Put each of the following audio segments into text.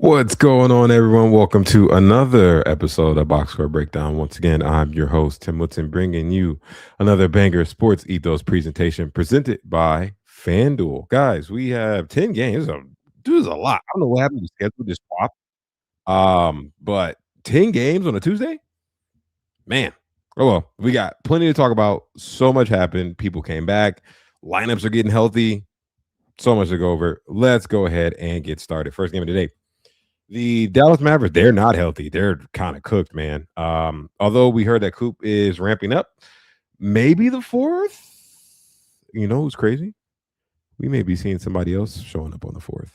What's going on, everyone? Welcome to another episode of Box Score Breakdown. Once again, I'm your host, Tim Woodson, bringing you another banger sports ethos presentation presented by FanDuel. Guys, we have 10 games. This is a lot. I don't know what happened to the schedule just dropped. But 10 games on a Tuesday? Man. Oh well, we got plenty to talk about. So much happened. People came back. Lineups are getting healthy. So much to go over. Let's go ahead and get started. First game of the day. The Dallas Mavericks, they're not healthy. They're kind of cooked, man. Although we heard that Coop is ramping up, maybe the fourth. You know who's crazy? We may be seeing somebody else showing up on the fourth.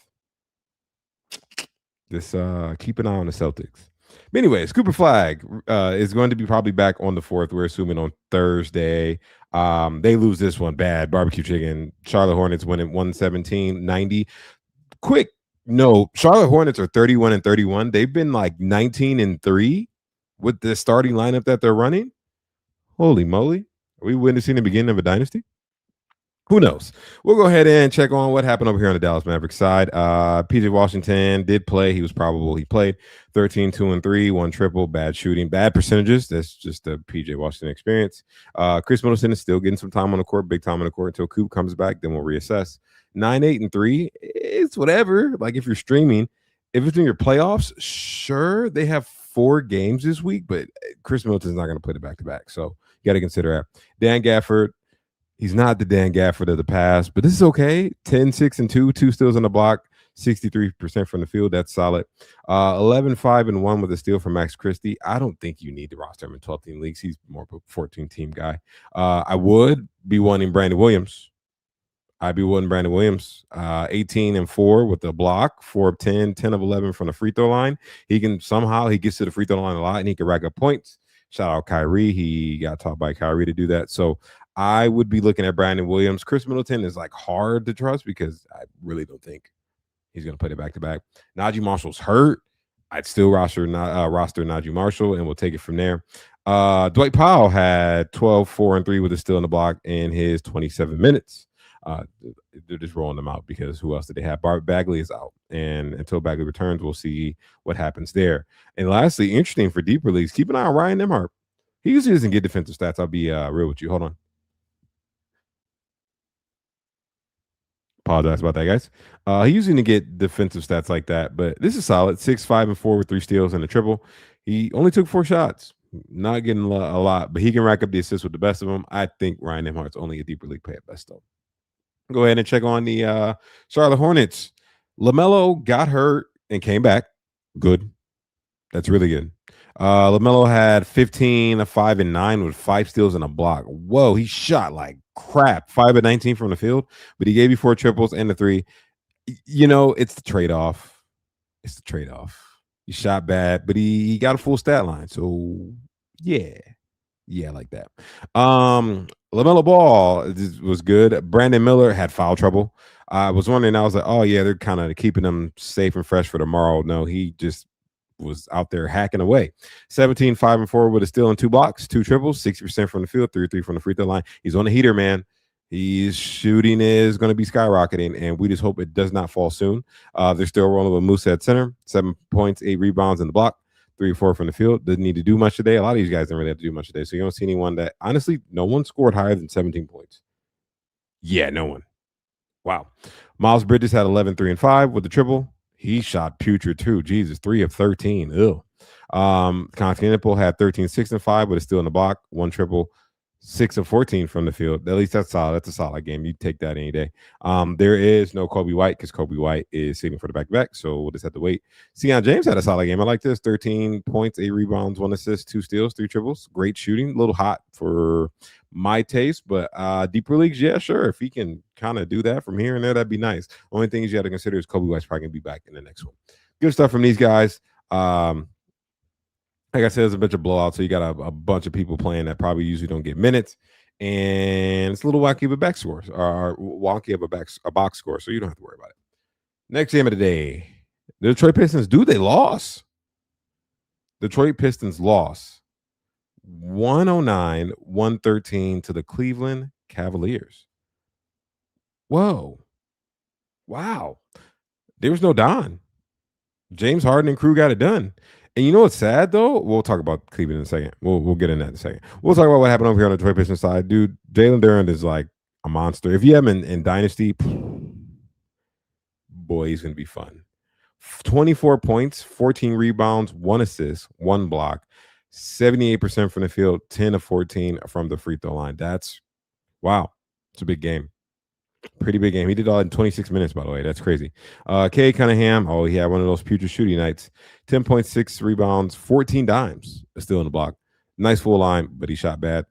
Just keep an eye on the Celtics. But anyways, Cooper Flag is going to be probably back on the fourth. We're assuming on Thursday. They lose this one bad. Barbecue chicken. Charlotte Hornets winning 117-90. Quick. No, Charlotte Hornets are 31-31. They've been like 19-3 with the starting lineup that they're running. Holy moly. Are we witnessing the beginning of a dynasty? Who knows? We'll go ahead and check on what happened over here on the Dallas Mavericks side. PJ Washington did play. He was probable. He played 13, 2 and 3, one triple, bad shooting, bad percentages. That's just the PJ Washington experience. Chris Middleton is still getting some time on the court, big time on the court until Coop comes back. Then we'll reassess. 9, 8 and 3. It's whatever. Like if you're streaming, if it's in your playoffs, sure, they have 4 games this week, but Chris Middleton's not going to play the back-to-back. So you got to consider that. Dan Gafford. He's not the Dan Gafford of the past, but this is okay. 10, 6 and 2, 2 steals on the block, 63% from the field. That's solid. 11, 5 and 1 with a steal from Max Christie. I don't think you need to roster him in 12-team leagues. He's more of a 14-team guy. I would be wanting Brandon Williams. I'd be wanting Brandon Williams. 18 and 4 with the block, 4 of 10, 10 of 11 from the free throw line. He gets to the free throw line a lot, and he can rack up points. Shout out Kyrie. He got taught by Kyrie to do that. So I would be looking at Brandon Williams. Chris Middleton is like hard to trust because I really don't think he's going to play it back-to-back. Najee Marshall's hurt. I'd still roster Najee Marshall, and we'll take it from there. Dwight Powell had 12, 4 and 3 with a steal in the block in his 27 minutes. They're just rolling them out because who else did they have? Bart Bagley is out, and until Bagley returns, we'll see what happens there. And lastly, interesting for deeper leagues, keep an eye on Ryan Nembhard. He usually doesn't get defensive stats. I'll be real with you. Hold on. Apologize about that, guys. He usually didn't get defensive stats like that, but this is solid. 6, 5 and 4 with 3 steals and a triple. He only took 4 shots. Not getting a lot, but he can rack up the assists with the best of them. I think Ryan Nembhard's only a deeper league play at best, though. Go ahead and check on the Charlotte Hornets. LaMelo got hurt and came back. Good. That's really good. LaMelo had 15, a 5 and 9 with 5 steals and a block. Whoa, he shot like crap. 5 of 19 from the field, but he gave you 4 triples and a 3. You know, it's the trade-off. It's the trade-off. He shot bad, but he got a full stat line. So yeah. Yeah, I like that. LaMelo Ball was good. Brandon Miller had foul trouble. I was wondering, I was like, oh, yeah, they're kind of keeping him safe and fresh for tomorrow. No, he just was out there hacking away. 17, 5 and 4 with a steal and 2 blocks, 2 triples, 60% from the field, 3 from the free throw line. He's on the heater, man. His shooting is going to be skyrocketing, and we just hope it does not fall soon. They're still rolling with Moose at center, 7 points, 8 rebounds in the block. 3 or 4 from the field. Doesn't need to do much today. A lot of these guys don't really have to do much today. So you don't see anyone that, honestly, no one scored higher than 17 points. Yeah, no one. Wow. Miles Bridges had 11, 3 and 5 with the triple. He shot putrid too. Jesus, 3 of 13. Ew. Continental had 13, 6 and 5 with a steal in the block, 1 triple, 6 of 14 from the field. At least that's solid. That's a solid game. You take that any day. There is no Kobe White because Kobe White is sitting for the back-to-back, so we'll just have to wait. Sion James had a solid game. I like this. 13 points, 8 rebounds, 1 assist, 2 steals, 3 triples. Great shooting. A little hot for my taste, but deeper leagues, yeah, sure. If he can kind of do that from here and there, that'd be nice. Only thing you have to consider is Kobe White's probably going to be back in the next one. Good stuff from these guys. Like I said, there's a bunch of blowouts, so you got a bunch of people playing that probably usually don't get minutes, and it's a little wacky of a back score, or wonky of a box score, so you don't have to worry about it. Next game of the day, the Detroit Pistons. They lost. Detroit Pistons lost 109-113 to the Cleveland Cavaliers. Whoa. Wow. There was no Don. James Harden and crew got it done. And you know what's sad though? We'll talk about Cleveland in a second. We'll get in that in a second. We'll talk about what happened over here on the Detroit Pistons side, dude. Jalen Duran is like a monster. If you have him in Dynasty, boy, he's gonna be fun. 24 points, 14 rebounds, 1 assist, 1 block, 78% from the field, 10 of 14 from the free throw line. That's wow. It's a big game. Pretty big game. He did all in 26 minutes, by the way. That's crazy. Kay Cunningham, he had one of those putrid shooting nights. 10.6 rebounds, 14 dimes. Still in the block. Nice full line, but he shot bad.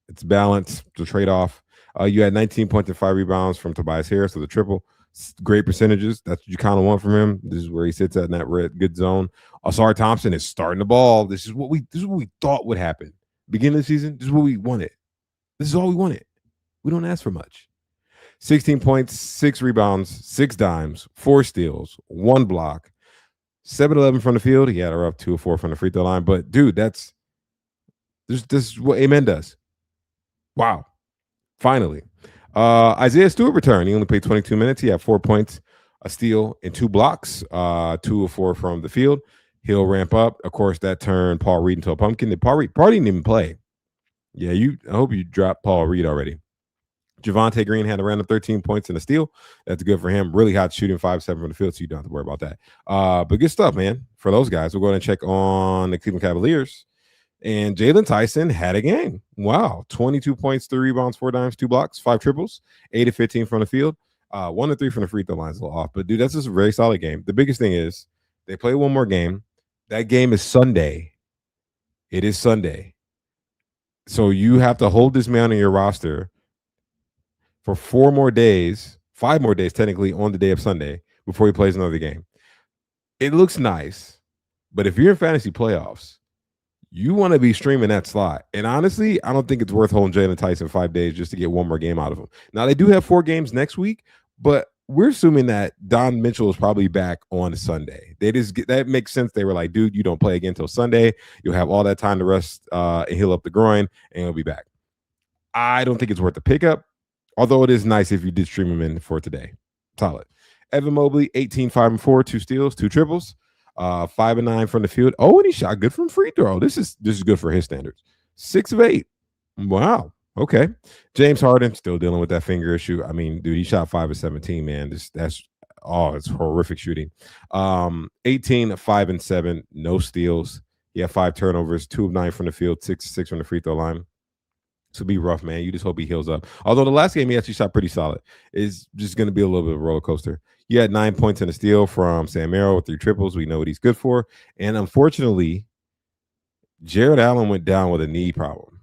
It's balance, the trade-off. You had 19 points and 5 rebounds from Tobias Harris, so the triple. Great percentages. That's what you kind of want from him. This is where he sits at in that red good zone. Asar Thompson is starting the ball. This is what we thought would happen. Beginning of the season, this is what we wanted. This is all we wanted. We don't ask for much. 16 points, 6 rebounds, 6 dimes, 4 steals, 1 block, 7-11 from the field. He had a rough 2 of 4 from the free throw line. But dude, this is what Amen does. Wow. Finally. Isaiah Stewart returned. He only played 22 minutes. He had 4 points, a steal, and 2 blocks, 2 of 4 from the field. He'll ramp up. Of course, that turned Paul Reed into a pumpkin. Paul didn't even play. Yeah, I hope you dropped Paul Reed already. Javonte Green had a random 13 points and a steal. That's good for him. Really hot shooting, 5-7 from the field, so you don't have to worry about that. But good stuff, man, for those guys. We'll go ahead and check on the Cleveland Cavaliers. And Jalen Tyson had a game. Wow. 22 points, 3 rebounds, 4 dimes, 2 blocks, 5 triples, 8 of 15 from the field. 1 of 3 from the free throw line is a little off. But, dude, that's just a very solid game. The biggest thing is they play one more game. That game is Sunday. It is Sunday. So you have to hold this man on your roster for 4 more days, 5 more days technically on the day of Sunday before he plays another game. It looks nice, but if you're in fantasy playoffs, you want to be streaming that slot. And honestly, I don't think it's worth holding Jalen Tyson 5 days just to get one more game out of him. Now, they do have 4 games next week, but we're assuming that Don Mitchell is probably back on Sunday. That makes sense. They were like, dude, you don't play again until Sunday. You'll have all that time to rest and heal up the groin, and he'll be back. I don't think it's worth the pickup, although it is nice if you did stream him in for today. Solid. Evan Mobley, 18, 5 and 4, 2 steals, 2 triples. 5 and 9 from the field. And he shot good from free throw. This is good for his standards. 6 of 8. Wow. Okay. James Harden still dealing with that finger issue. I mean, dude, he shot 5 of 17, man. It's horrific shooting. 18, 5 and 7, no steals. He had 5 turnovers, 2 of 9 from the field, 6 of 6 from the free throw line. To be rough, man. You just hope he heals up. Although the last game he actually shot pretty solid. It's just going to be a little bit of a roller coaster. You had 9 points and a steal from Sam Merrill with 3 triples. We know what he's good for. And unfortunately, Jared Allen went down with a knee problem.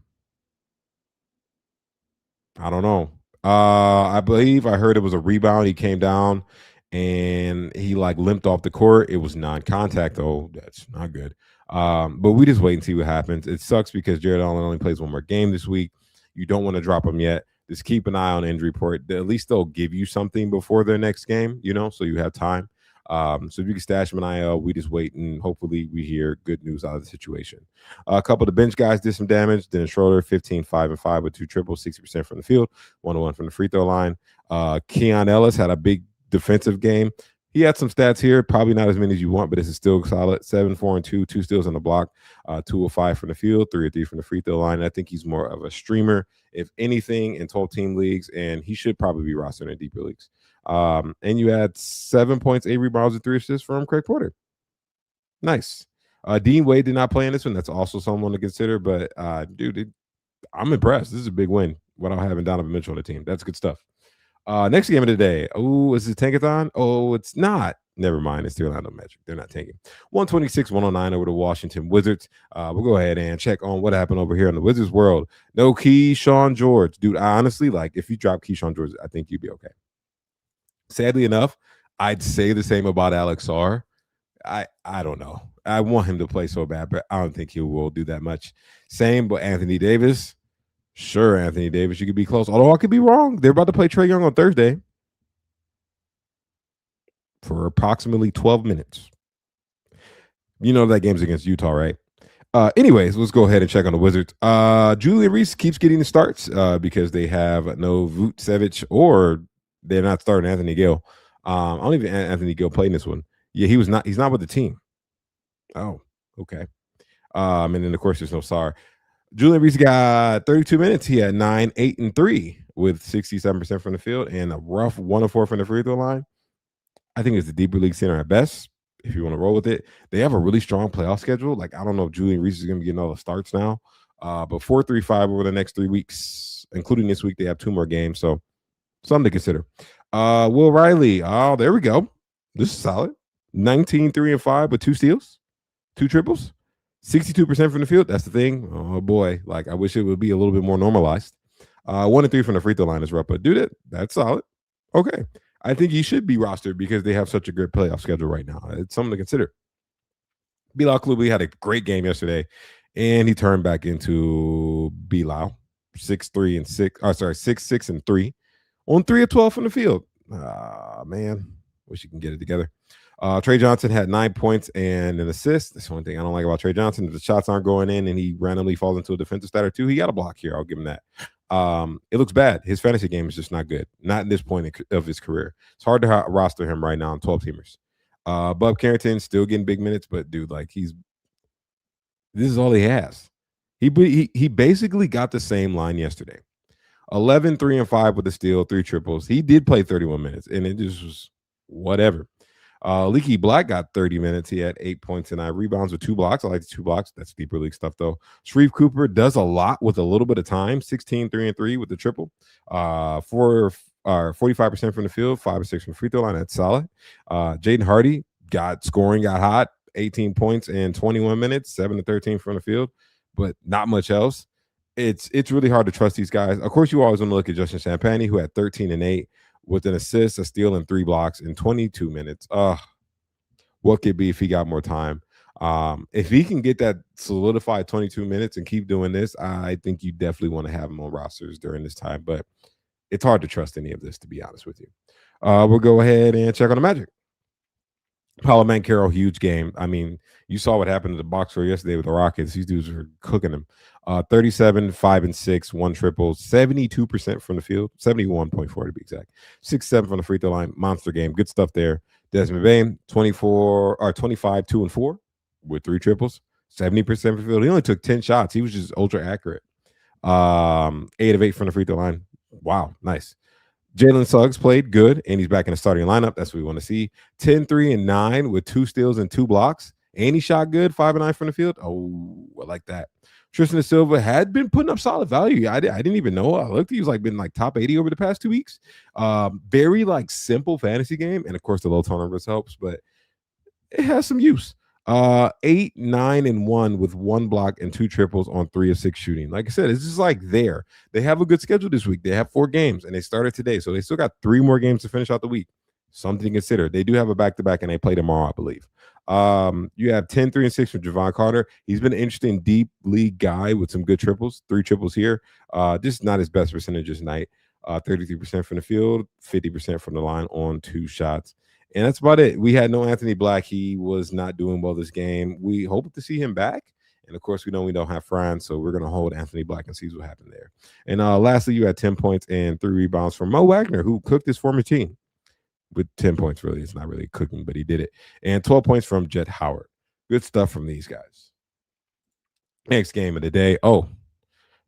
I don't know. I believe I heard it was a rebound. He came down and he limped off the court. It was non-contact, though. That's not good. But we just wait and see what happens. It sucks because Jared Allen only plays 1 more game this week. You don't want to drop him yet. Just keep an eye on the injury report. At least they'll give you something before their next game, so you have time. So if you can stash him in IL, we just wait and hopefully we hear good news out of the situation. A couple of the bench guys did some damage. Dennis Schroeder, 15, 5 and 5 with 2 triples, 60% from the field, 1-1 from the free throw line. Keon Ellis had a big defensive game. He had some stats here, probably not as many as you want, but this is still solid. 7, 4 and 2, 2 steals on the block, 2 of 5 from the field, 3 of 3 from the free throw line. I think he's more of a streamer, if anything, in 12-team leagues, and he should probably be rostered in deeper leagues. And you had 7 points, 8 rebounds, and 3 assists from Craig Porter. Nice. Dean Wade did not play in this one. That's also someone to consider, but dude, I'm impressed. This is a big win without having Donovan Mitchell on the team. That's good stuff. Next game of the day. Oh, is it Tankathon? Oh, it's not. Never mind. It's the Orlando Magic. They're not tanking. 126-109 over the Washington Wizards. We'll go ahead and check on what happened over here in the Wizards world. No Keyshawn George. Dude, I honestly, if you drop Keyshawn George, I think you'd be okay. Sadly enough, I'd say the same about Alex Sarr. I don't know. I want him to play so bad, but I don't think he will do that much. Same, but Anthony Davis. Sure, Anthony Davis, you could be close. Although I could be wrong. They're about to play Trae Young on Thursday for approximately 12 minutes. You know that game's against Utah, right? Anyways, let's go ahead and check on the Wizards. Julian Reese keeps getting the starts because they have no Vucevic or they're not starting Anthony Gill. I don't even Anthony Gill played in this one. Yeah, he's not with the team. Oh, okay. And then of course there's no SAR. Julian Reese got 32 minutes. He had 9, 8, and 3 with 67% from the field and a rough 1 of 4 from the free throw line. I think it's the deeper league center at best. If you want to roll with it, they have a really strong playoff schedule. Like, I don't know if Julian Reese is going to be getting all the starts now, but 4-3-5 over the next 3 weeks, including this week. They have 2 more games, so something to consider. Will Riley. Oh, there we go. This is solid. 19, 3, and 5 with 2 steals, 2 triples, 62% from the field. That's the thing. Oh boy, like I wish it would be a little bit more normalized. 1 and 3 from the free throw line is rough, but dude, that's solid. Okay. I think he should be rostered because they have such a good playoff schedule right now. It's something to consider. Bilal Koulibaly had a great game yesterday, and he turned back into Bilal, 6-3 and 6. Sorry, 6-6 and 3 on 3 of 12 from the field. Man, wish he can get it together. Trey Johnson had 9 points and an assist. That's one thing I don't like about Trey Johnson. If the shots aren't going in and he randomly falls into a defensive stat or two, he got a block here. I'll give him that. It looks bad. His fantasy game is just not good. Not at this point of his career. It's hard to roster him right now on 12 teamers. Bub Carrington still getting big minutes, but dude, like this is all he has. He basically got the same line yesterday. 11, 3, and 5 with a steal, 3 triples. He did play 31 minutes, and it just was whatever. Leaky Black got 30 minutes. He had 8 points and 9 rebounds with 2 blocks. I like the 2 blocks. That's deeper league stuff, though. Shreve Cooper does a lot with a little bit of time. 16, 3, and 3 with the triple. 45% from the field, 5 or 6 from the free throw line. That's solid. Jaden Hardy got hot. 18 points and 21 minutes, 7 to 13 from the field, but not much else. It's really hard to trust these guys. Of course, you always want to look at Justin Champagny, who had 13 and 8 with an assist, a steal, and 3 blocks in 22 minutes. What could be if he got more time? If he can get that solidified 22 minutes and keep doing this, I think you definitely want to have him on rosters during this time. But it's hard to trust any of this, to be honest with you. We'll go ahead and check on the Magic. Paolo Banchero, huge game. I mean, you saw what happened to the box score yesterday with the Rockets. These dudes were cooking them. 37, 5 and 6, 1 triple, 72% from the field, 71.4 to be exact. 6-7 from the free throw line. Monster game. Good stuff there. Desmond Bane, 25, 2 and 4 with 3 triples, 70% from the field. He only took 10 shots. He was just ultra accurate. 8 of 8 from the free throw line. Wow, nice. Jalen Suggs played good, and he's back in the starting lineup. That's what we want to see. 10, 3, and 9 with 2 steals and 2 blocks. And he shot good, 5 and 9 from the field. Oh, I like that. Tristan da Silva had been putting up solid value. I didn't even know. I looked. He was been top 80 over the past 2 weeks. Very simple fantasy game, and of course the low turnovers helps, but it has some use. 8, 9, and 1 with 1 block and 2 triples on 3 of 6 shooting. Like I said, it's just there. They have a good schedule this week. They have 4 games, and they started today, so they still got 3 more games to finish out the week. Something to consider. They do have a back-to-back, and they play tomorrow, I believe. You have 10, 3, and 6 from Javon Carter. He's been an interesting deep league guy with some good triples. 3 triples here. Just not his best percentage tonight. 33% from the field, 50% from the line on 2 shots. And that's about it. We had no Anthony Black. He was not doing well this game. We hope to see him back. And, of course, we know we don't have Franz, so we're going to hold Anthony Black and see what happened there. And lastly, you had 10 points and 3 rebounds from Mo Wagner, who cooked his former team with 10 points, really. It's not really cooking, but he did it. And 12 points from Jet Howard. Good stuff from these guys. Next game of the day. Oh,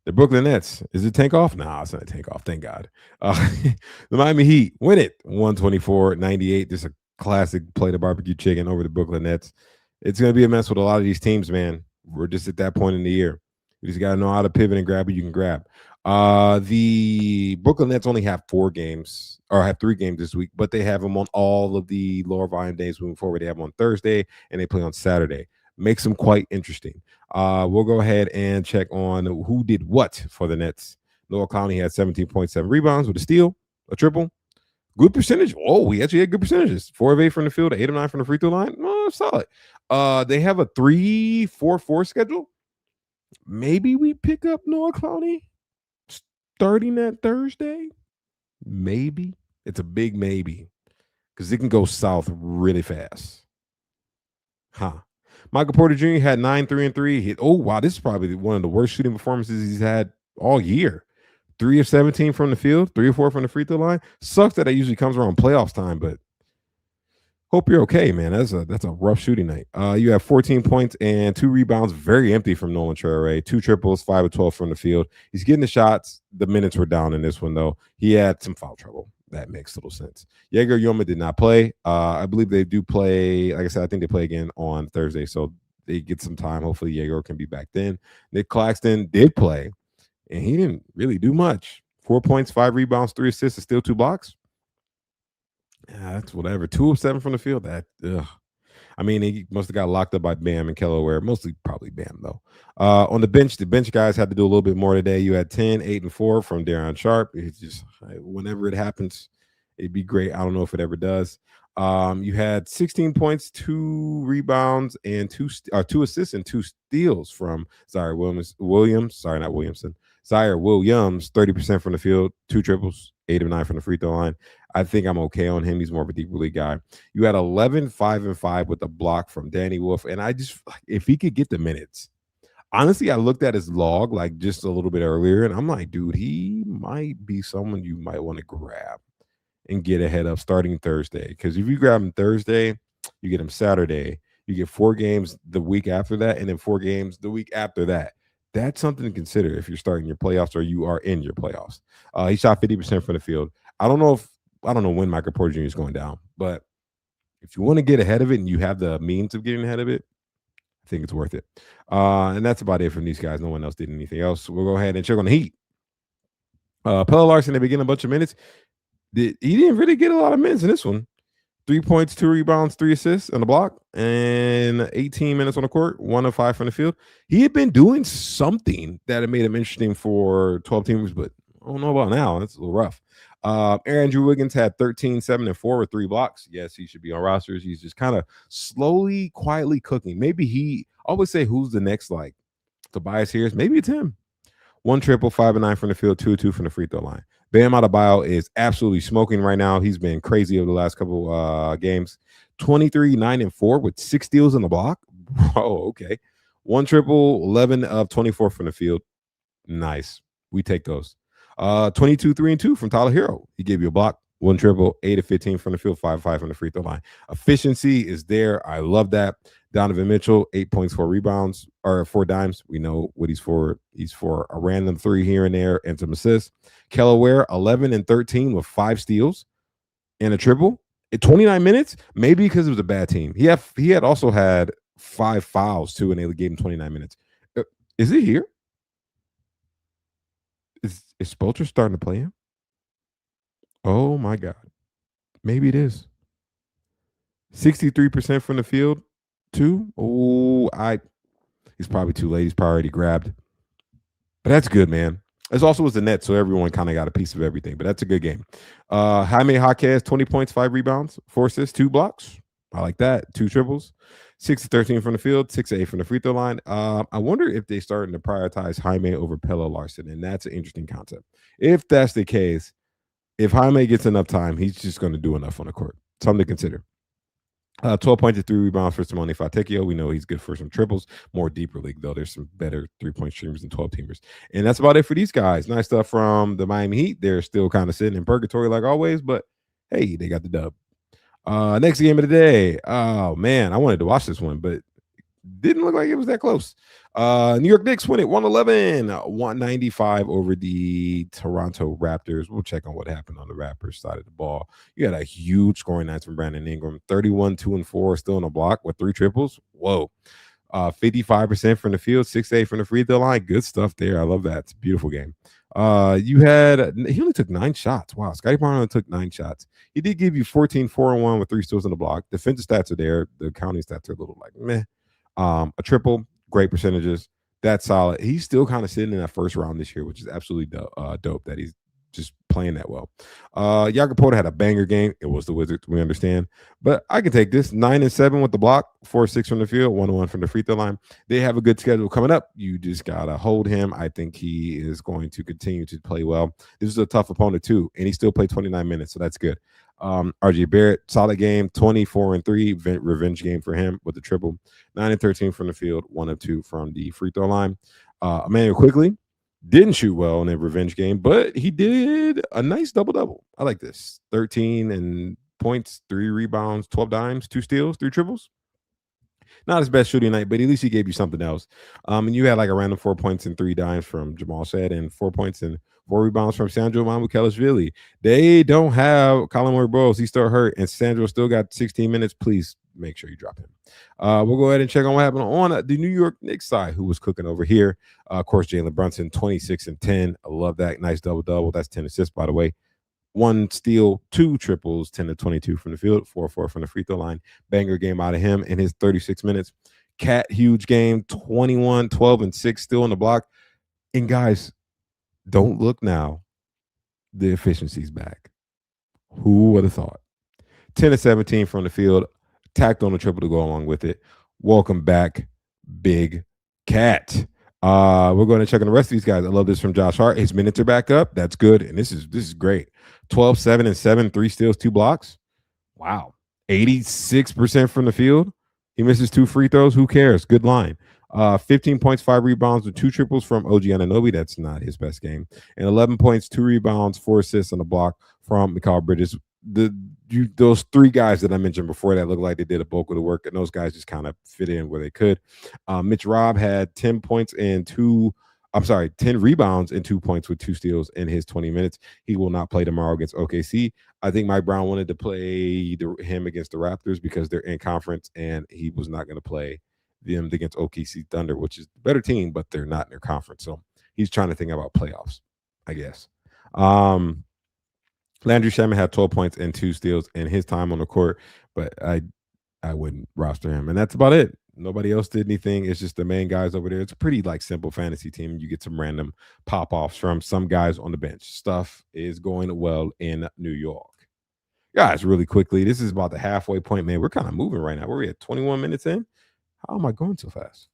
the Brooklyn Nets. Is it tank off? Nah, it's not a tank off. Thank God. The Miami Heat win it. 124-98. Just a classic play the barbecue chicken over the Brooklyn Nets. It's going to be a mess with a lot of these teams, man. We're just at that point in the year. You just got to know how to pivot and grab what you can grab. The Brooklyn Nets only have 4 games, or have 3 games this week, but they have them on all of the lower volume days moving forward. They have them on Thursday, and they play on Saturday. Makes them quite interesting. We'll go ahead and check on who did what for the Nets. Noah Clowney had 17.7 rebounds with a steal, a triple. Good percentage. Oh, he actually had good percentages. 4 of 8 from the field, 8 of 9 from the free throw line. Oh, solid. They have a 3-4-4 schedule. Maybe we pick up Noah Clowney starting that Thursday. Maybe. It's a big maybe because it can go south really fast. Michael Porter Jr. had 9, 3, and 3. Oh, wow. This is probably one of the worst shooting performances he's had all year. 3 of 17 from the field, 3 or 4 from the free throw line. Sucks that usually comes around playoffs time, but Hope you're okay, man. That's a rough shooting night. You have 14 points and 2 rebounds, very empty from Nolan Traore. 2 triples, 5 of 12 from the field. He's getting the shots. The minutes were down in this one, though. He had some foul trouble. That makes little sense. Jaeger Yoma did not play. I believe they do play. Like I said, I think they play again on Thursday, so they get some time. Hopefully, Jaeger can be back then. Nick Claxton did play, and he didn't really do much. 4 points, 5 rebounds, 3 assists, and still 2 blocks. Yeah, that's whatever. 2 of 7 from the field. I mean, he must have got locked up by Bam and Kelaware. Mostly probably Bam, though. On the bench guys had to do a little bit more today. You had 10, 8, and 4 from Darren Sharp. It's just whenever it happens, it'd be great. I don't know if it ever does. You had 16 points, 2 rebounds, and 2 assists and 2 steals from Zaire Williams. Sorry, not Williamson. Zaire Williams, 30% from the field, 2 triples, 8 of 9 from the free throw line. I think I'm okay on him. He's more of a deeper league guy. You had 11, 5, and 5 with a block from Danny Wolf. And I just, if he could get the minutes, honestly, I looked at his log like just a little bit earlier, and I'm like, dude, he might be someone you might want to grab and get ahead of starting Thursday. Because if you grab him Thursday, you get him Saturday. You get 4 games the week after that, and then 4 games the week after that. That's something to consider if you're starting your playoffs or you are in your playoffs. He shot 50% from the field. I don't know when Michael Porter Jr. is going down, but if you want to get ahead of it and you have the means of getting ahead of it, I think it's worth it. And that's about it from these guys. No one else did anything else. We'll go ahead and check on the Heat. Pelle Larson, they begin a bunch of minutes. He didn't really get a lot of minutes in this one. 3 points, 2 rebounds, 3 assists on the block, and 18 minutes on the court, 1 of 5 from the field. He had been doing something that had made him interesting for 12 teamers, but I don't know about now. That's a little rough. Andrew Wiggins had 13, 7, and 4 with 3 blocks. Yes, he should be on rosters. He's just kind of slowly, quietly cooking. Maybe I always say, who's the next, like, Tobias Harris? Maybe it's him. 1 triple, 5 of 9 from the field, 2 of 2 from the free throw line. Bam Adebayo is absolutely smoking right now. He's been crazy over the last couple games. 23, 9, and 4 with 6 steals in the block. Oh, okay. 1 triple, 11 of 24 from the field. Nice. We take those. 22, 3, and 2 from Tyler Hero. He gave you a block, 1 triple, 8 of 15 from the field, 5 of 5 from the free throw line. Efficiency is there. I love that. Donovan Mitchell, 8 points, 4 rebounds, or 4 dimes. We know what he's for. He's for a random 3 here and there and some assists. Kelaware, 11 and 13 with 5 steals and a triple in 29 minutes. Maybe because it was a bad team. He had also had 5 fouls too, and they gave him 29 minutes. Is it here? Is Spoelstra starting to play him? Oh my God. Maybe it is. 63% from the field, too. Oh, he's probably too late. He's probably already grabbed. But that's good, man. This also was the net, so everyone kind of got a piece of everything. But that's a good game. Jaime Jaquez, 20 points, 5 rebounds, 4 assists, 2 blocks. I like that. 2 triples. 6 to 13 from the field, 6 to 8 from the free throw line. I wonder if they're starting to prioritize Jaime over Pelle Larson, and that's an interesting concept. If that's the case, if Jaime gets enough time, he's just going to do enough on the court. Something to consider. 12 points and 3 rebounds for Simone Fontecchio. We know he's good for some triples. More deeper league, though. There's some better 3-point streamers than 12 teamers. And that's about it for these guys. Nice stuff from the Miami Heat. They're still kind of sitting in purgatory like always, but hey, they got the dub. Next game of the day. Oh, man, I wanted to watch this one, but didn't look like it was that close. New York Knicks win it 111, 195 over the Toronto Raptors. We'll check on what happened on the Raptors side of the ball. You had a huge scoring night from Brandon Ingram, 31, 2, and 4, still on the block with 3 triples. Whoa. 55% from the field, 6-8 from the free throw line. Good stuff there. I love that. It's a beautiful game. He only took 9 shots. Wow, Scottie Barnes only took 9 shots. He did give you 14, 4, and 1 with 3 steals in the block. Defensive stats are there. The counting stats are a little like meh. A triple, great percentages. That's solid. He's still kind of sitting in that first round this year, which is absolutely dope that he's just playing that well. Jakob Poeltl had a banger game. It was the Wizards, we understand. But I can take this. 9 and 7 with the block, 4-6 from the field, 1-1 from the free throw line. They have a good schedule coming up. You just got to hold him. I think he is going to continue to play well. This is a tough opponent, too, and he still played 29 minutes, so that's good. RJ Barrett, solid game, 24 and 3, revenge game for him with the triple, 9 and 13 from the field, 1 of 2 from the free throw line. Emmanuel Quigley didn't shoot well in a revenge game, but he did a nice double-double. I like this. 13 and points, 3 rebounds, 12 dimes, 2 steals, 3 triples. Not his best shooting night, but at least he gave you something else. And you had like a random 4 points and 3 dimes from Jamal Shed and 4 points and 4 rebounds from Sandro Mamukelashvili. They don't have Colin Moore-Bowles. He's still hurt, and Sandro still got 16 minutes. Please make sure you drop him. We'll go ahead and check on what happened on the New York Knicks side, who was cooking over here. Of course, Jalen Brunson, 26 and 10. I love that. Nice double-double. That's 10 assists, by the way. 1 steal, 2 triples, 10 to 22 from the field, 4-4 from the free throw line. Banger game out of him in his 36 minutes. Cat, huge game, 21, 12, and 6, still on the block. And guys, don't look now. The efficiency's back. Who would have thought? 10 to 17 from the field, tacked on a triple to go along with it. Welcome back, Big Cat. We're going to check on the rest of these guys. I love this from Josh Hart. His minutes are back up. That's good. And this is great. 12, 7, and 7, 3 steals, 2 blocks. Wow. 86% from the field. He misses 2 free throws. Who cares? Good line. 15 points, 5 rebounds, with 2 triples from OG Anunoby. That's not his best game. And 11 points, 2 rebounds, 4 assists on the block from Mikal Bridges. Those 3 guys that I mentioned before that look like they did a bulk of the work, and those guys just kind of fit in where they could. Mitch Robb had 10 rebounds and 2 points with 2 steals in his 20 minutes. He will not play tomorrow against OKC. I think Mike Brown wanted to play him against the Raptors because they're in conference, and he was not going to play them against OKC Thunder, which is a better team, but they're not in their conference. So he's trying to think about playoffs, I guess. Landry Shamet had 12 points and 2 steals in his time on the court, but I wouldn't roster him. And that's about it. Nobody else did anything. It's just the main guys over there. It's a pretty simple fantasy team. You get some random pop-offs from some guys on the bench. Stuff is going well in New York. Guys, really quickly, this is about the halfway point, man. We're kind of moving right now. We're at 21 minutes in. How am I going so fast?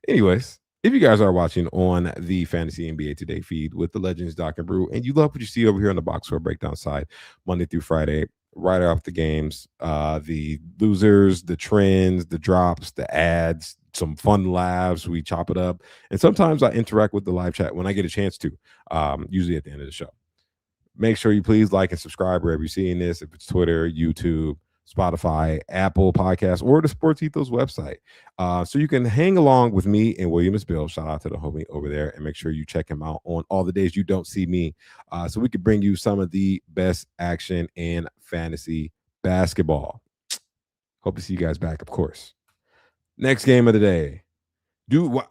Anyways, if you guys are watching on the Fantasy NBA Today feed with the Legends Doc and Brew, and you love what you see over here on the Box Score Breakdown side, Monday through Friday, right off the games, the losers, the trends, the drops, the ads, some fun laughs. We chop it up. And sometimes I interact with the live chat when I get a chance to, usually at the end of the show. Make sure you please like and subscribe wherever you're seeing this, if it's Twitter, YouTube, Spotify, Apple Podcasts, or the SportsEthos website. So you can hang along with me and William Bill. Shout out to the homie over there, and make sure you check him out on all the days you don't see me, so we can bring you some of the best action in fantasy basketball. Hope to see you guys back, of course. Next game of the day.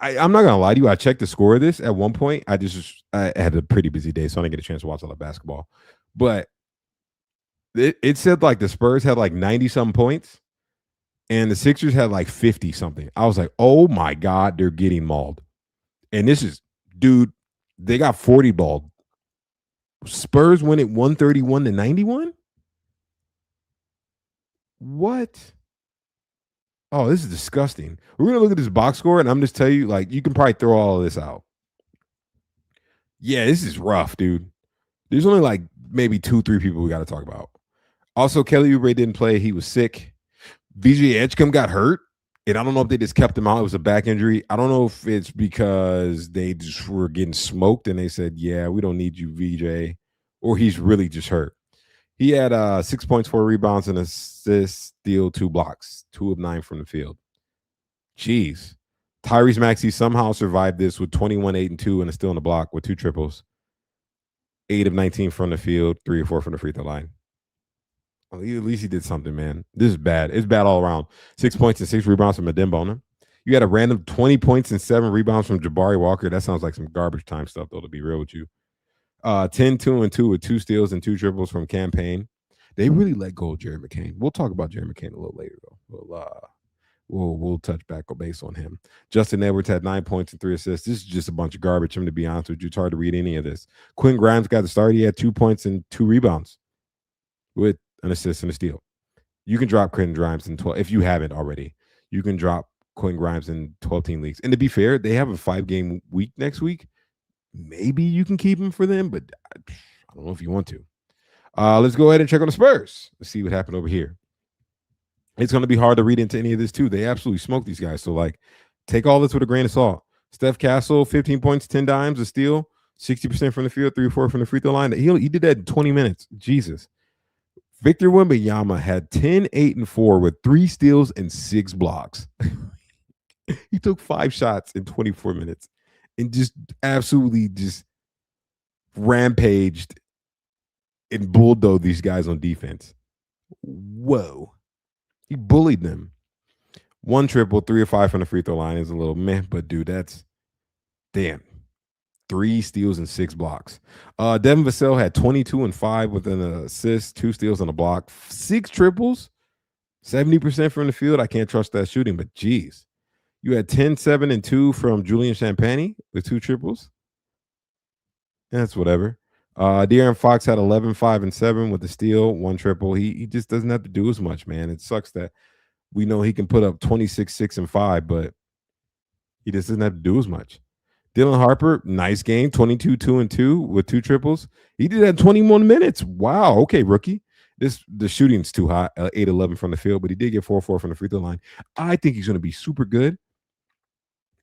I'm not gonna lie to you. I checked the score of this at one point. I had a pretty busy day, so I didn't get a chance to watch all the basketball. But it said the Spurs had 90-something points, and the Sixers had 50-something. I was like, oh my God, they're getting mauled. And this is, dude, they got 40 balled. Spurs win it 131-91? What? Oh, this is disgusting. We're going to look at this box score, and I'm just tell you, you can probably throw all of this out. Yeah, this is rough, dude. There's only maybe 2-3 people we got to talk about. Also, Kelly Oubre didn't play. He was sick. VJ Edgecombe got hurt, and I don't know if they just kept him out. It was a back injury. I don't know if it's because they just were getting smoked, and they said, yeah, we don't need you, VJ, or he's really just hurt. He had 6 points, 4 rebounds, and assists, steal, 2 blocks, 2 of 9 from the field. Jeez. Tyrese Maxey somehow survived this with 21, 8, and 2, and a steal in the block with 2 triples. 8 of 19 from the field, 3 or 4 from the free throw line. Well, at least he did something, man. This is bad. It's bad all around. 6 points and 6 rebounds from Adem. You had a random 20 points and 7 rebounds from Jabari Walker. That sounds like some garbage time stuff, though, to be real with you. 10, 2, and 2 with 2 steals and 2 triples from Campaign. They really let go of Jerry McCain. We'll talk about Jerry McCain a little later, though. We'll touch back base on him. Justin Edwards had 9 points and 3 assists. This is just a bunch of garbage. To be honest with you, it's hard to read any of this. Quinn Grimes got the start. He had 2 points and 2 rebounds with an assist and a steal. You can drop Quinn Grimes in 12 if you haven't already. You can drop Quinn Grimes in 12-team leagues. And to be fair, they have a 5-game week next week. Maybe you can keep him for them, but I don't know if you want to. Let's go ahead and check on the Spurs. Let's see what happened over here. It's going to be hard to read into any of this, too. They absolutely smoked these guys. So, take all this with a grain of salt. Steph Castle, 15 points, 10 dimes, a steal, 60% from the field, 3 or 4 from the free throw line. He did that in 20 minutes. Jesus. Victor Wembanyama had 10, 8, and 4 with 3 steals and 6 blocks. He took 5 shots in 24 minutes and just absolutely just rampaged and bulldozed these guys on defense. Whoa. He bullied them. 1 triple, 3 or 5 from the free throw line is a little meh, but dude, that's damn. 3 steals and 6 blocks. Devin Vassell had 22 and 5 with an assist, 2 steals and a block, 6 triples, 70% from the field. I can't trust that shooting, but geez. You had 10, 7, and 2 from Julian Champagny with 2 triples. That's whatever. De'Aaron Fox had 11, 5, and 7 with a steal, 1 triple. He just doesn't have to do as much, man. It sucks that we know he can put up 26, 6, and 5, but he just doesn't have to do as much. Dylan Harper, nice game, 22, 2, and 2 with 2 triples. He did that 21 minutes. Wow. Okay, rookie. The shooting's too high, 8, 11 from the field, but he did get 4, 4 from the free throw line. I think he's going to be super good.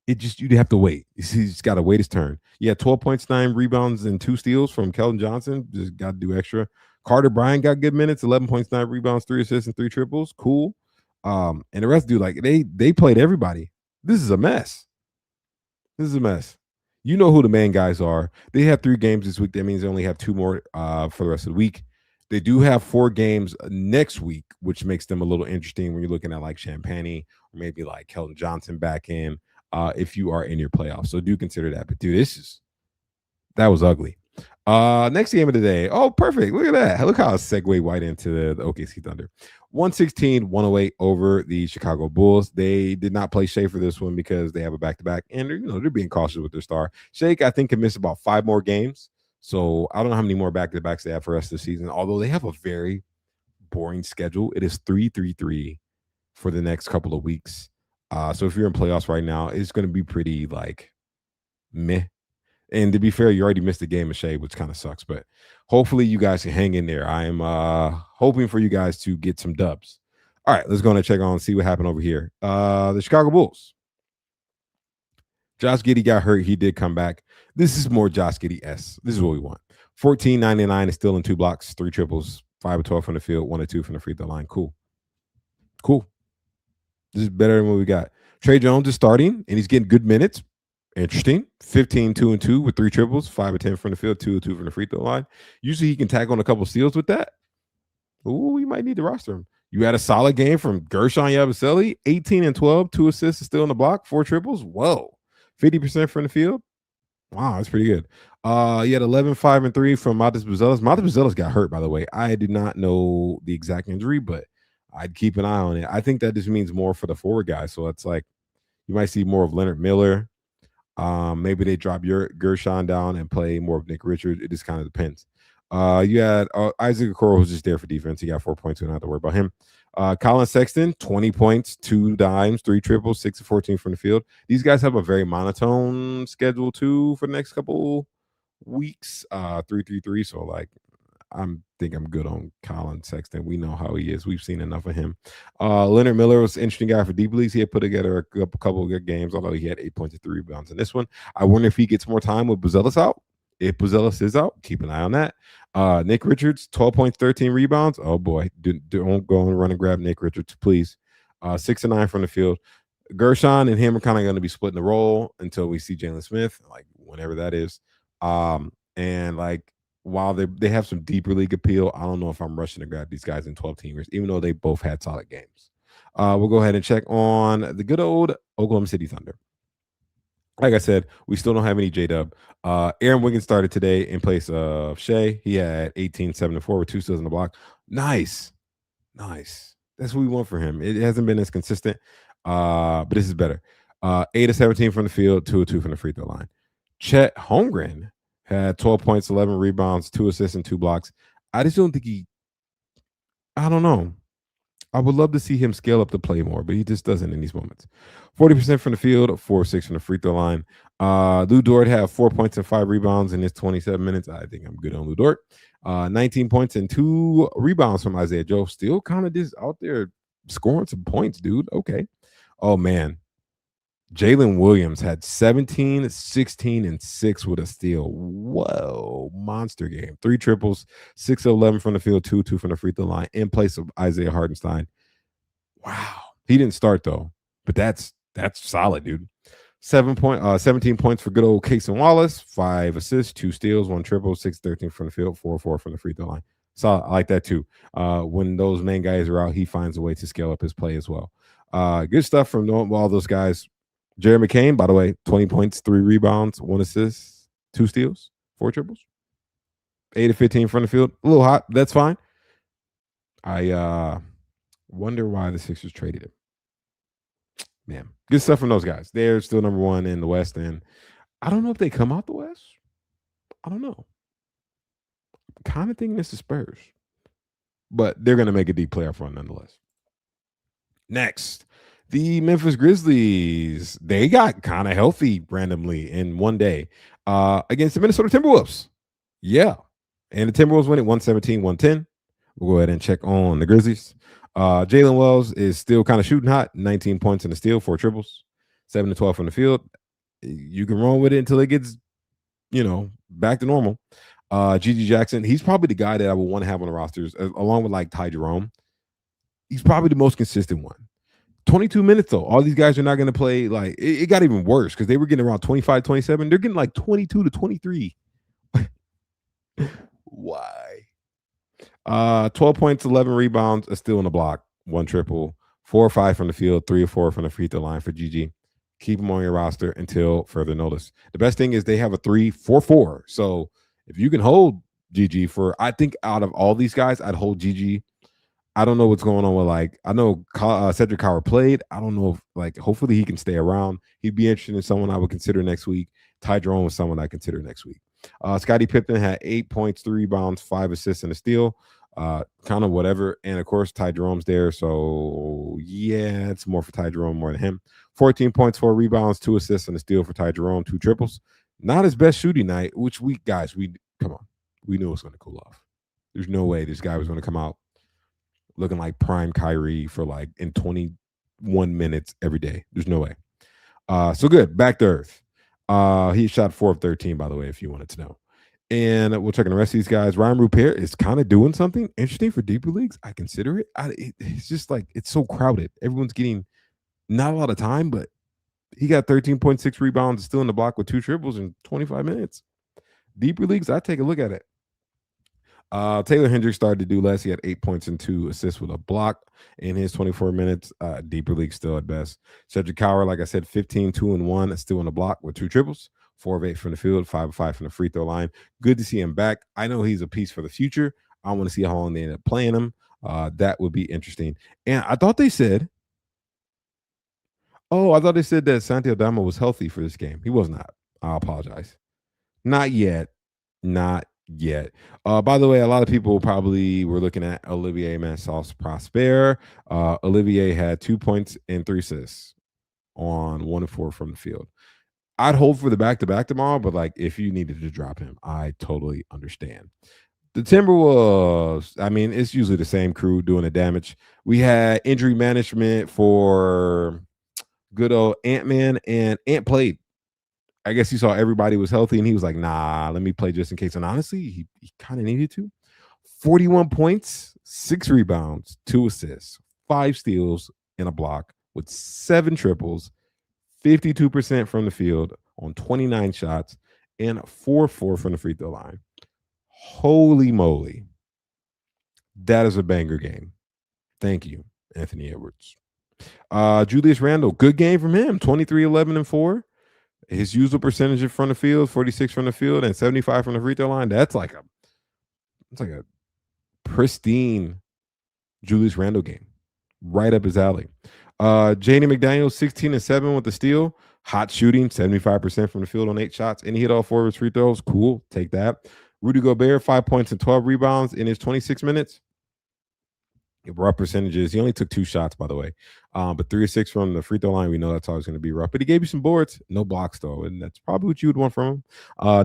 You'd have to wait. He's got to wait his turn. Yeah, 12 points, 9 rebounds, and 2 steals from Keldon Johnson. Just got to do extra. Carter Bryant got good minutes, 11 points, 9 rebounds, 3 assists, and 3 triples. Cool. And the rest do like they played everybody. This is a mess. You know who the main guys are. They have 3 games this week. That means they only have 2 more for the rest of the week. They do have 4 games next week, which makes them a little interesting when you're looking at like Champagny or maybe like Keldon Johnson back in if you are in your playoffs. So do consider that. But dude, that was ugly. Next game of the day. Oh, perfect. Look at that. Look how I segue right into the OKC Thunder. 116-108 over the Chicago Bulls. They did not play Shea for this one because they have a back-to-back, and they're being cautious with their star. Shea, I think, can miss about 5 more games. So I don't know how many more back-to-backs they have for the rest of the season, although they have a very boring schedule. It is 3-3-3 for the next couple of weeks. So if you're in playoffs right now, it's going to be pretty like meh. And to be fair, you already missed the game of Shea, which kind of sucks. But hopefully you guys can hang in there. I am hoping for you guys to get some dubs. All right, let's go and check on and see what happened over here. The Chicago Bulls. Josh Giddey got hurt. He did come back. This is more Josh Giddey-esque. This is what we want. 14, 99 is still in 2 blocks, 3 triples, 5 of 12 from the field, 1 of 2 from the free throw line. Cool. This is better than what we got. Trey Jones is starting, and he's getting good minutes. Interesting. 15, 2, and 2 with 3 triples, 5 of 10 from the field, 2 of 2 from the free throw line. Usually he can tag on a couple steals with that. Ooh, we might need to roster him. You had a solid game from Gershon Yabusele, 18 and 12, 2 assists, still in the block, 4 triples. Whoa. 50% from the field. Wow, that's pretty good. You had 11, 5, and 3 from Matas Buzelis. Matas Buzelis got hurt, by the way. I did not know the exact injury, but I'd keep an eye on it. I think that just means more for the forward guys. So it's like you might see more of Leonard Miller. Maybe they drop your Gershon down and play more of Nick Richards. It just kind of depends. You had Isaac Okoro, who's just there for defense. He got 4 points. We don't have to worry about him. Colin Sexton, 20 points, 2 dimes, 3 triples, 6 of 14 from the field. These guys have a very monotone schedule too for the next couple weeks. 3-3-3. So like I think I'm good on Colin Sexton. We know how he is. We've seen enough of him. Leonard Miller was an interesting guy for deep leagues. He had put together a couple of good games, although he had 8 points and 3 rebounds in this one. I wonder if he gets more time with Buzelis out. If Buzelis is out, keep an eye on that. Nick Richards, 12 points, 13 rebounds. Oh, boy. Don't go and run and grab Nick Richards, please. 6 and 9 from the field. Gershon and him are kind of going to be splitting the role until we see Jalen Smith, like whenever that is. And like, while they have some deeper league appeal, I don't know if I'm rushing to grab these guys in 12 teamers, even though they both had solid games. We'll go ahead and check on the good old Oklahoma City Thunder. Like I said, we still don't have any J-Dub. Aaron Wiggins started today in place of Shea. He had 18, 7, and 4 with 2 steals in the block. Nice. That's what we want for him. It hasn't been as consistent, but this is better. 8 of 17 from the field, 2 of 2 from the free throw line. Chet Holmgren had 12 points, 11 rebounds, 2 assists, and 2 blocks. I just don't think I don't know. I would love to see him scale up the play more, but he just doesn't in these moments. 40% from the field, 4 of 6 from the free throw line. Lou Dort had 4 points and 5 rebounds in his 27 minutes. I think I'm good on Lou Dort. 19 points and 2 rebounds from Isaiah Joe. Still kind of just out there scoring some points, dude. Okay. Oh, man. Jalen Williams had 17, 16, and 6 with a steal. Whoa, monster game. 3 triples, 6 of 11 from the field, 2 from the free throw line in place of Isaiah Hartenstein. Wow. He didn't start though, but that's solid, dude. 17 points for good old Casey Wallace, 5 assists, 2 steals, 1 triple, 6-13 from the field, 4 from the free throw line. So I like that too. When those main guys are out, he finds a way to scale up his play as well. Good stuff from all those guys. Jerry McCain, by the way, 20 points, 3 rebounds, 1 assist, 2 steals, 4 triples, 8 of 15 from the field. A little hot. That's fine. I wonder why the Sixers traded him. Man, good stuff from those guys. They're still number 1 in the West, and I don't know if they come out the West. I don't know. I'm kind of thinking it's the Spurs, but they're going to make a deep playoff run nonetheless. Next, the Memphis Grizzlies. They got kind of healthy randomly in one day against the Minnesota Timberwolves. Yeah, and the Timberwolves win it 117-110. We'll go ahead and check on the Grizzlies. Jalen Wells is still kind of shooting hot. 19 points in the steal, 4 triples, 7 to 12 from the field. You can run with it until it gets, back to normal. Gigi Jackson, he's probably the guy that I would want to have on the rosters, along with like Ty Jerome. He's probably the most consistent one. 22 minutes though. All these guys are not going to play. Like it got even worse because they were getting around 25, 27. They're getting like 22 to 23. Why? 12 points, 11 rebounds, a steal in the block, 1 triple, 4 or 5 from the field, 3 or 4 from the free throw line for GG. Keep him on your roster until further notice. The best thing is they have a 3-4-4. So if you can hold GG I think out of all these guys, I'd hold GG. I don't know what's going on with I know Cedric Howard played. I don't know if hopefully he can stay around. He'd be interested in someone I would consider next week. Ty Jerome was someone I consider next week. Scottie Pippen had 8 points, 3 rebounds, 5 assists, and a steal. Kind of whatever. And of course, Ty Jerome's there. So yeah, it's more for Ty Jerome more than him. 14 points, 4 rebounds, 2 assists, and a steal for Ty Jerome, 2 triples. Not his best shooting night, which we come on. We knew it was going to cool off. There's no way this guy was going to come out looking like prime Kyrie for in 21 minutes every day. There's no way. So good. Back to earth. He shot 4 of 13, by the way, if you wanted to know. And we'll check on the rest of these guys. Ryan Rupert is kind of doing something interesting for deeper leagues. I consider it. It's just it's so crowded. Everyone's getting not a lot of time, but he got 13.6 rebounds, still in the block with 2 triples in 25 minutes. Deeper leagues, I take a look at it. Taylor Hendricks started to do less. He had 8 points and 2 assists with a block in his 24 minutes. Deeper league still at best. Cedric Howard, like I said, 15, 2 and 1, still in the block with 2 triples, 4 of 8 from the field, 5 of 5 from the free throw line. Good to see him back. I know he's a piece for the future. I want to see how long they end up playing him. That would be interesting. And I thought they said that Santi Aldama was healthy for this game. He was not. I apologize. Not yet. Not yet. By the way, a lot of people probably were looking at Olivier Mansous Prosper. Olivier had 2 points and 3 assists on 1 of 4 from the field. I'd hold for the back-to-back tomorrow, but if you needed to drop him, I totally understand. The Timberwolves, I mean, it's usually the same crew doing the damage. We had injury management for good old Ant-Man, and Ant played. I guess he saw everybody was healthy, and he was like, nah, let me play just in case. And honestly, he kind of needed to. 41 points, 6 rebounds, 2 assists, 5 steals, and a block with 7 triples, 52% from the field on 29 shots, and 4-4 from the free throw line. Holy moly. That is a banger game. Thank you, Anthony Edwards. Julius Randle, good game from him. 23, 11, and 4. His usual percentage in front of the field, 46 from the field, and 75 from the free throw line. That's like a pristine Julius Randle game. Right up his alley. Jaden McDaniels, 16 and 7 with the steal. Hot shooting, 75% from the field on 8 shots. And he hit all 4 of his free throws. Cool. Take that. Rudy Gobert, 5 points and 12 rebounds in his 26 minutes. Rough percentages. He only took 2 shots, by the way. But 3 or 6 from the free throw line. We know that's always going to be rough. But he gave you some boards, no blocks, though. And that's probably what you would want from him.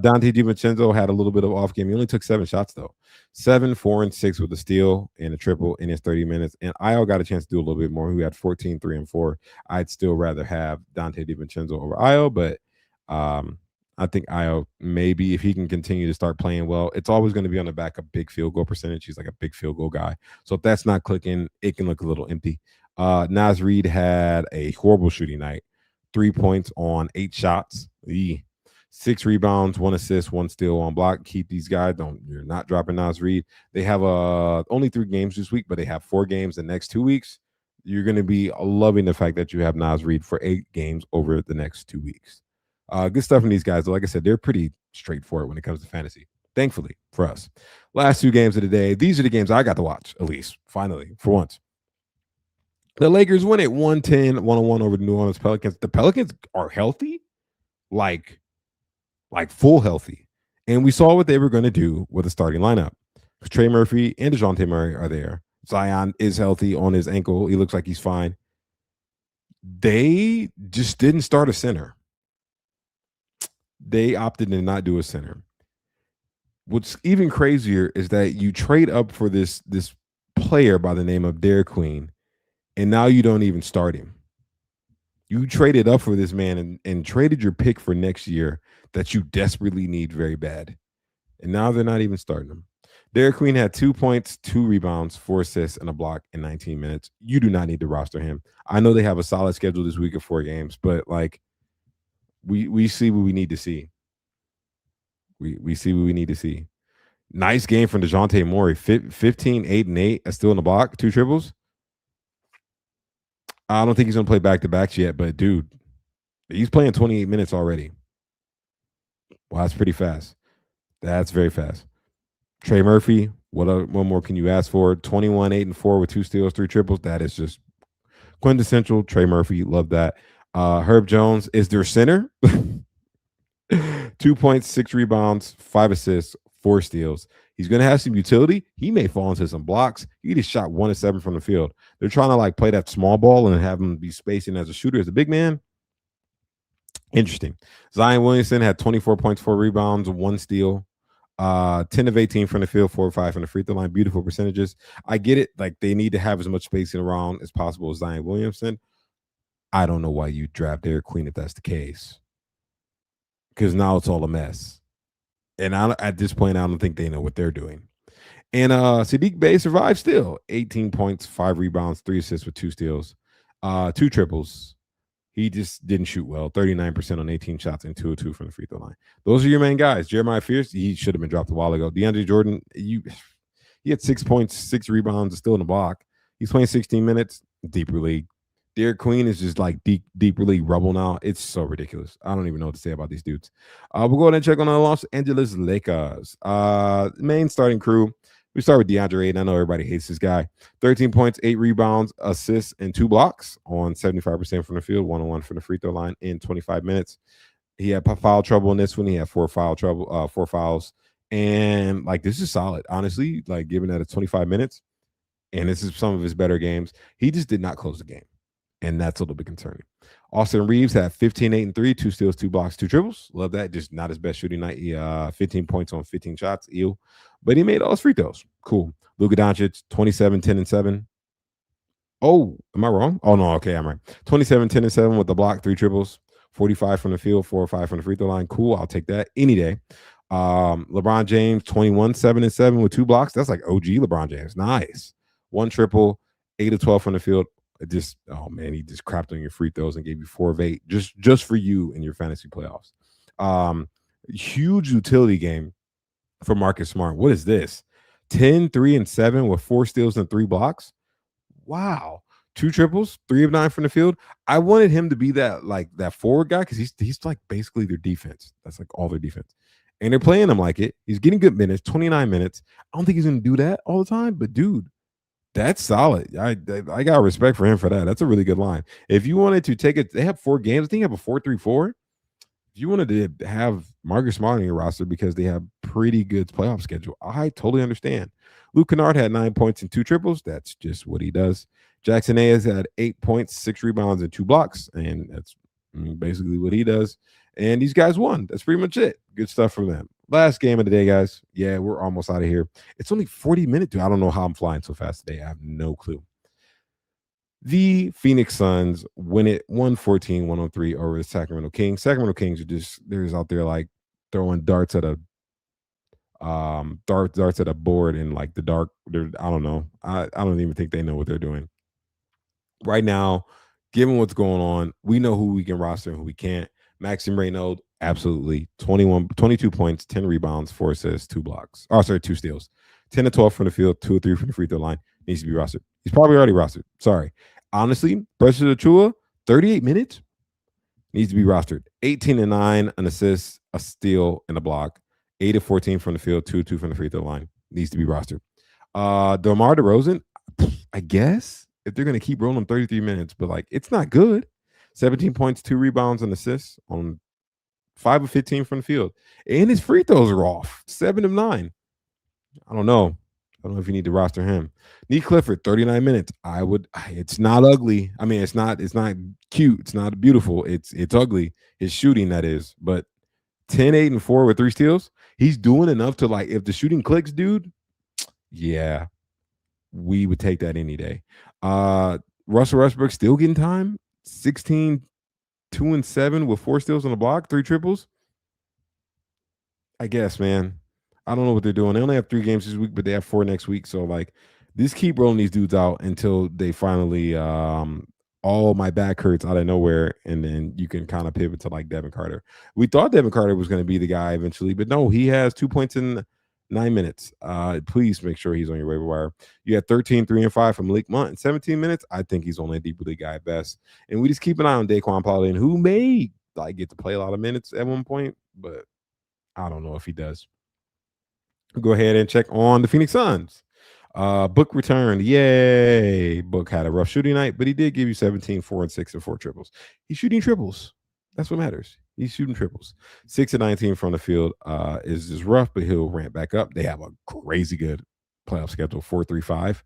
Dante DiVincenzo had a little bit of off game. He only took 7 shots, though. 7, 4, and 6 with a steal and a triple in his 30 minutes. And Io got a chance to do a little bit more. He had 14, 3, and 4. I'd still rather have Dante DiVincenzo over Io, but I think Io, maybe if he can continue to start playing well, it's always going to be on the back of big field goal percentage. He's like a big field goal guy. So if that's not clicking, it can look a little empty. Naz Reid had a horrible shooting night. 3 points on 8 shots. 6 rebounds, 1 assist, 1 steal, 1 block. Keep these guys. You're not dropping Naz Reid. They have only 3 games this week, but they have 4 games the next 2 weeks. You're going to be loving the fact that you have Naz Reid for 8 games over the next 2 weeks. Good stuff from these guys. Like I said, they're pretty straightforward when it comes to fantasy, thankfully for us. Last 2 games of the day. These are the games I got to watch, at least, finally, for once. The Lakers win it 110, 101 over the New Orleans Pelicans. The Pelicans are healthy, like full healthy. And we saw what they were going to do with the starting lineup. Trey Murphy and DeJounte Murray are there. Zion is healthy on his ankle. He looks like he's fine. They just didn't start a center. They opted to not do a center. What's even crazier is that you trade up for this player by the name of Derek Queen, and now you don't even start him. You traded up for this man and traded your pick for next year that you desperately need very bad. And now they're not even starting him. Derek Queen had 2 points, 2 rebounds, 4 assists, and a block in 19 minutes. You do not need to roster him. I know they have a solid schedule this week of 4 games, but like, we see what we need to see. We see what we need to see. Nice game from DeJounte Murray. 15, 8, and 8. Still in the block. 2 triples. I don't think he's going to play back-to-backs yet, but, dude, he's playing 28 minutes already. Wow, that's pretty fast. That's very fast. Trey Murphy, what more can you ask for? 21, 8, and 4 with 2 steals, 3 triples. That is just quintessential Trey Murphy. Love that. Herb Jones is their center. 2 points, 6 rebounds, 5 assists, 4 steals. He's going to have some utility. He may fall into some blocks. He just shot 1 of 7 from the field. They're trying to like play that small ball and have him be spacing as a shooter, as a big man. Interesting. Zion Williamson had 24 points, 4 rebounds, 1 steal. 10 of 18 from the field, 4 or 5 from the free throw line. Beautiful percentages. I get it. Like, they need to have as much spacing around as possible as Zion Williamson. I don't know why you draft Derek Queen if that's the case, because now it's all a mess. And at this point, I don't think they know what they're doing. And Sadiq Bey survived still. 18 points, 5 rebounds, 3 assists with 2 steals, 2 triples. He just didn't shoot well. 39% on 18 shots and 2 of 2 from the free throw line. Those are your main guys. Jeremiah Fierce, he should have been dropped a while ago. DeAndre Jordan, he had 6 points, 6 rebounds, still in the block. He's playing 16 minutes, deeper league. Derek Queen is just like deeper league rubble now. It's so ridiculous. I don't even know what to say about these dudes. We'll go ahead and check on the Los Angeles Lakers. Main starting crew. We start with DeAndre Ayton. I know everybody hates this guy. 13 points, 8 rebounds, assists, and 2 blocks on 75% from the field, 1-on-1 from the free throw line in 25 minutes. He had foul trouble in this one. He had 4 fouls. And like, this is solid, honestly, like given that it's 25 minutes and this is some of his better games. He just did not close the game. And that's a little bit concerning. Austin Reeves had 15, 8, and 3, 2 steals, 2 blocks, 2 triples. Love that. Just not his best shooting night. He 15 points on 15 shots. Ew. But he made all his free throws. Cool. Luka Doncic, 27, 10, and 7. Oh, am I wrong? Oh, no. Okay, I'm right. 27, 10, and 7 with the block, 3 triples, 45 from the field, 4 or 5 from the free throw line. Cool. I'll take that any day. LeBron James, 21, 7, and 7 with 2 blocks. That's like OG LeBron James. Nice. 1 triple, 8 of 12 from the field. It just, oh man, he just crapped on your free throws and gave you 4 of 8 just for you in your fantasy playoffs. Huge utility game for Marcus Smart. What is this? 10, 3, and 7 with 4 steals and 3 blocks. Wow. 2 triples, 3 of 9 from the field. I wanted him to be that forward guy because he's like basically their defense. That's like all their defense. And they're playing him like it. He's getting good minutes, 29 minutes. I don't think he's going to do that all the time, but dude, that's solid. I got respect for him for that. That's a really good line. If you wanted to take it, they have 4 games. I think you have a 4-3-4. If you wanted to have Marcus Smart on your roster because they have pretty good playoff schedule, I totally understand. Luke Kennard had 9 points and 2 triples. That's just what he does. Jackson Ayers had 8 points, 6 rebounds, and 2 blocks. And that's basically what he does. And these guys won. That's pretty much it. Good stuff from them. Last game of the day, guys. Yeah, we're almost out of here. It's only 40 minutes. I don't know how I'm flying so fast today. I have no clue. The Phoenix Suns win it 114-103 over the Sacramento Kings. Sacramento Kings are they're just out there like throwing darts at a darts at a board in like the dark. I don't know. I don't even think they know what they're doing right now. Given what's going on, we know who we can roster and who we can't. Maxime Reynaud, absolutely 22 points, 10 rebounds, 4 assists, 2 blocks. Oh, sorry, 2 steals. 10 to 12 from the field, 2 or 3 from the free throw line. Needs to be rostered. He's probably already rostered. Sorry. Honestly, Precious Achiuwa, 38 minutes, needs to be rostered. 18 and 9, an assist, a steal, and a block. 8 of 14 from the field, 2 from the free throw line. Needs to be rostered. DeMar DeRozan, I guess, if they're going to keep rolling 33 minutes, but like it's not good. 17 points, 2 rebounds, and assists on 5 of 15 from the field. And his free throws are off. 7 of 9. I don't know. I don't know if you need to roster him. Nick Clifford, 39 minutes. It's not ugly. I mean, it's not cute. It's not beautiful. It's ugly. His shooting, that is. But 10, 8, and 4 with 3 steals. He's doing enough to like, if the shooting clicks, dude, yeah, we would take that any day. Russell Westbrook still getting time. 16, 2 and 7 with 4 steals on the block, 3 triples. I guess, man. I don't know what they're doing. They only have 3 games this week, but they have 4 next week. So, like, just keep rolling these dudes out until they finally all my back hurts out of nowhere, and then you can kind of pivot to, like, Devin Carter. We thought Devin Carter was going to be the guy eventually, but no, he has 2 points in 9 minutes. Please make sure he's on your waiver wire. You had 13, 3, and 5 from Malik Monk in 17 minutes. I think he's only a deep league guy at best. And we just keep an eye on Daquan Paladin, who may, like, get to play a lot of minutes at one point, but I don't know if he does. Go ahead and check on the Phoenix Suns. Book returned. Yay. Book had a rough shooting night, but he did give you 17, 4 and 6 and 4 triples. He's shooting triples. That's what matters. He's shooting triples. 6 and 19 from the field is just rough, but he'll ramp back up. They have a crazy good playoff schedule, 4-3-5.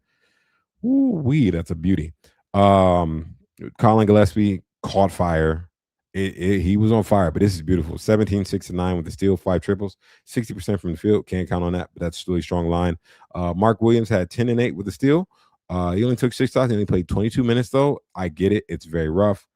Ooh-wee, that's a beauty. Colin Gillespie caught fire. He was on fire, but this is beautiful. 17, 6 and 9 with the steal, 5 triples, 60% from the field. Can't count on that, but that's a really strong line. Mark Williams had 10 and 8 with the steal. He only took 6 shots and he played 22 minutes, though. I get it. It's very rough.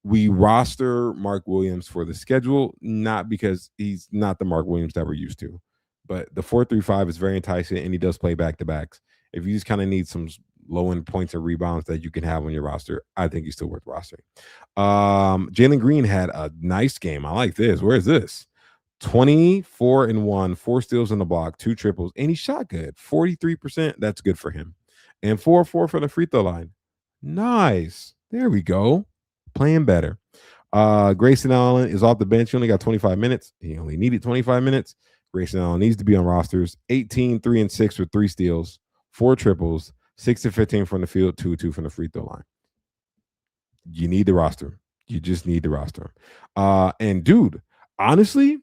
We roster Mark Williams for the schedule, not because he's not the Mark Williams that we're used to, but the 4-3-5 is very enticing, and he does play back-to-backs. If you just kind of need some low-end points and rebounds that you can have on your roster, I think he's still worth rostering. Jalen Green had a nice game. I like this. Where is this? 24 and 1, 4 steals on the block, 2 triples, and he shot good. 43%. That's good for him. And 4-4 from the free throw line. Nice. There we go. Playing better. Grayson Allen is off the bench. He only got 25 minutes. He only needed 25 minutes. Grayson Allen needs to be on rosters. 18, 3 and 6 with 3 steals, 4 triples, 6 to 15 from the field, 2 from the free throw line. You need the roster. You just need the roster. And dude, honestly,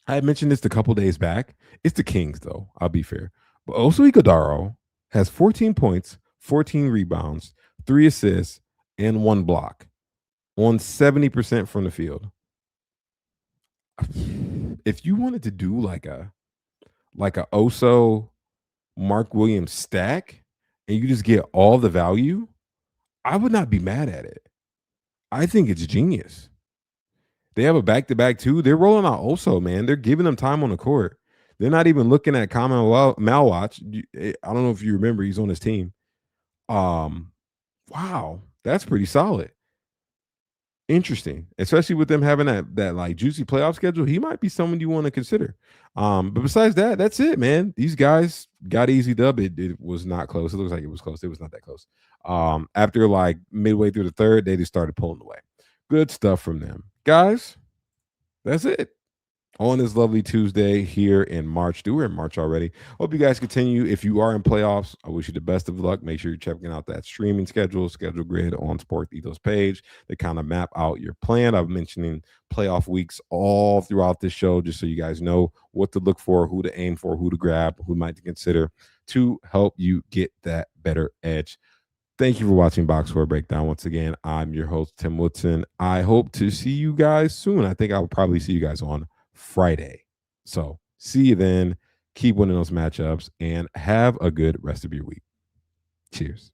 I had mentioned this a couple days back. It's the Kings, though. I'll be fair. But Oso Ighodaro has 14 points, 14 rebounds, 3 assists, and 1 block on 70% from the field. If you wanted to do like a Oso Mark Williams stack and you just get all the value, I would not be mad at it. I think it's genius. They have a back-to-back too. They're rolling out Oso, man. They're giving them time on the court. They're not even looking at Common Malwatch. I don't know if you remember, he's on his team. Wow, that's pretty solid. Interesting, especially with them having that like juicy playoff schedule. He might be someone you want to consider. But besides that, that's it, man. These guys got easy dub. It was not close. It looks like it was close. It was not that close. After like midway through the third, they just started pulling away. Good stuff from them, guys. That's it. on this lovely Tuesday here in March. We're in March already. Hope you guys continue. If you are in playoffs, I wish you the best of luck. Make sure you're checking out that streaming schedule grid on SportsEthos page to kind of map out your plan. I'm mentioning playoff weeks all throughout this show, just so you guys know what to look for, who to aim for, who to grab, who might consider to help you get that better edge. Thank you for watching Box Score Breakdown. Once again, I'm your host, Tim Woodson. I hope to see you guys soon. I think I will probably see you guys on Friday. So see you then. Keep winning those matchups and have a good rest of your week. Cheers.